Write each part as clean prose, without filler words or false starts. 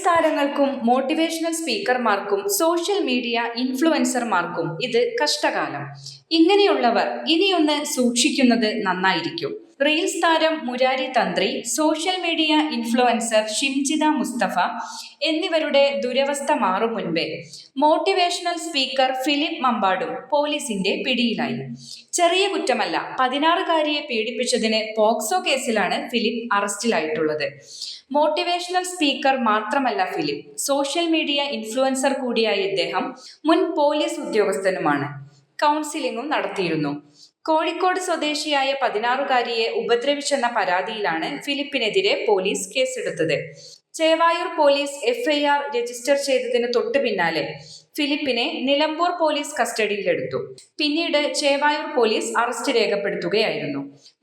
താരങ്ങൾക്കും motivational സ്പീക്കർമാർക്കും social media ഇൻഫ്ലുവൻസർമാർക്കും ഇത് കഷ്ടകാലം. ഇങ്ങനെയുള്ളവർ ഇനിയൊന്ന് സൂക്ഷിക്കുന്നത് നന്നായിരിക്കും. റീൽസ് താരം Murari Tantri, social media influencer Shimjitha Mustafa എന്നിവരുടെ ദുരവസ്ഥ മാറും മുൻപേ മോട്ടിവേഷണൽ സ്പീക്കർ ഫിലിപ്പ് മമ്പാടും പോലീസിന്റെ പിടിയിലായി. ചെറിയ കുറ്റമല്ല, 16-കാരിയെ പീഡിപ്പിച്ചതിന് പോക്സോ കേസിലാണ് ഫിലിപ്പ് അറസ്റ്റിലായിട്ടുള്ളത്. മോട്ടിവേഷണൽ സ്പീക്കർ മാത്രമല്ല ഫിലിപ്പ്, സോഷ്യൽ മീഡിയ ഇൻഫ്ലുവൻസർ കൂടിയായ ഇദ്ദേഹം മുൻ പോലീസ് ഉദ്യോഗസ്ഥനുമാണ്. കൗൺസിലിംഗും നടത്തിയിരുന്നു. കോഴിക്കോട് സ്വദേശിയായ 16-കാരിയെ ഉപദ്രവിച്ചെന്ന പരാതിയിലാണ് ഫിലിപ്പിനെതിരെ പോലീസ് കേസെടുത്തത്. ചേവായൂർ പോലീസ് FIR രജിസ്റ്റർ ചെയ്തതിന് തൊട്ടു പിന്നാലെ ഫിലിപ്പിനെ നിലമ്പൂർ പോലീസ് കസ്റ്റഡിയിലെടുത്തു. പിന്നീട് ചേവായൂർ പോലീസ് അറസ്റ്റ് രേഖപ്പെടുത്തുകയായിരുന്നു.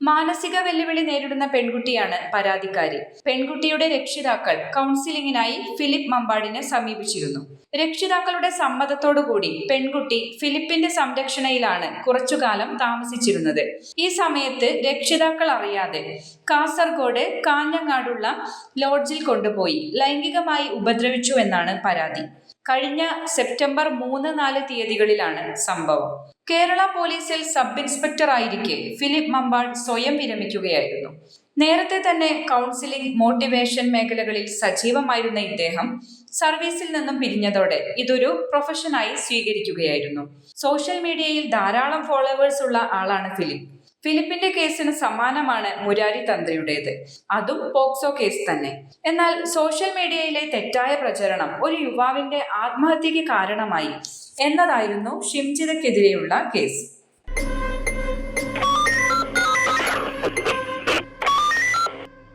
മാനസിക വെല്ലുവിളി നേരിടുന്ന പെൺകുട്ടിയാണ് പരാതിക്കാരി. പെൺകുട്ടിയുടെ രക്ഷിതാക്കൾ കൗൺസിലിംഗിനായി ഫിലിപ്പ് മമ്പാടിനെ സമീപിച്ചിരുന്നു. രക്ഷിതാക്കളുടെ സമ്മതത്തോടുകൂടി പെൺകുട്ടി ഫിലിപ്പിന്റെ സംരക്ഷണയിലാണ് കുറച്ചുകാലം താമസിച്ചിരുന്നത്. ഈ സമയത്ത് രക്ഷിതാക്കൾ അറിയാതെ കാസർഗോഡ് കാഞ്ഞങ്ങാടുള്ള ലോഡ്ജിൽ കൊണ്ടുപോയി ലൈംഗികമായി ഉപദ്രവിച്ചു എന്നാണ് പരാതി. കഴിഞ്ഞ സെപ്റ്റംബർ 3-4 തീയതികളിലാണ് സംഭവം. കേരള പോലീസിൽ സബ് ഇൻസ്പെക്ടർ ആയിരിക്കെ ഫിലിപ്പ് മമ്പാട് സ്വയം വിരമിക്കുകയായിരുന്നു. നേരത്തെ തന്നെ കൗൺസിലിംഗ്, മോട്ടിവേഷൻ മേഖലകളിൽ സജീവമായിരുന്ന ഇദ്ദേഹം സർവീസിൽ നിന്നും പിരിഞ്ഞതോടെ ഇതൊരു പ്രൊഫഷനായി സ്വീകരിക്കുകയായിരുന്നു. സോഷ്യൽ മീഡിയയിൽ ധാരാളം ഫോളോവേഴ്സ് ഉള്ള ആളാണ് ഫിലിപ്പ്. ഫിലിപ്പിന്റെ കേസിന് സമാനമാണ് മുരാരി തന്ത്രിയുടേത്, അതും പോക്സോ കേസ് തന്നെ. എന്നാൽ സോഷ്യൽ മീഡിയയിലെ തെറ്റായ പ്രചരണം ഒരു യുവാവിന്റെ ആത്മഹത്യക്ക് കാരണമായി എന്നതായിരുന്നു ഷിംജിതയ്ക്കെതിരെയുള്ള കേസ്.